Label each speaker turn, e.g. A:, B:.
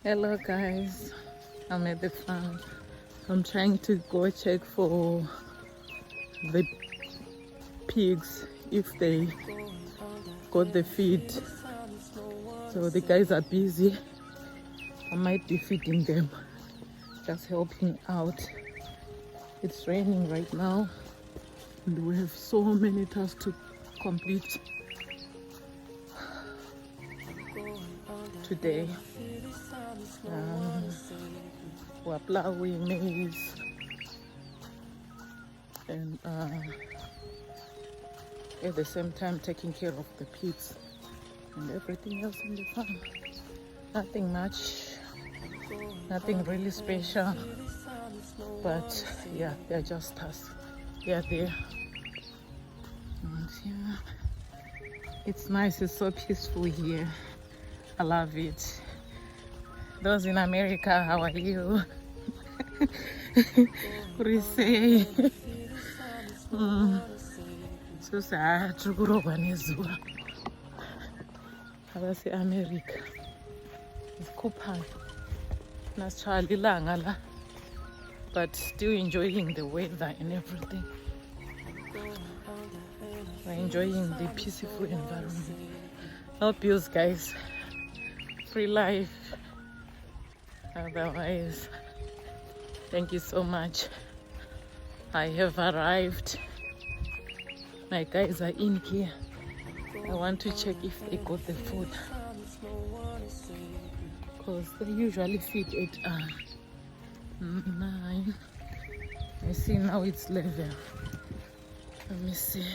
A: Hello guys, I'm at the farm. I'm trying to go check for the pigs if they got the feed. So the guys are busy. I might be feeding them, just helping out. It's raining right now and we have so many tasks to complete today. We're plowing maize and at the same time taking care of the pigs and everything else in the farm. Nothing much, nothing really special, but yeah, they're just us. They're there. And yeah, it's nice, it's so peaceful here. I love it. Those in America, how are you? What do you say? Susachukuroba nezuva. Abase-America. Zikhuphana. Nasitshaya ilanga la. But still enjoying the weather and everything. We're enjoying the peaceful environment. No bills, guys. Free life. Otherwise, thank you so much. I have arrived. My guys are in here. I want to check if they got the food, because they usually feed at 9. I see now it's 11. Let me see.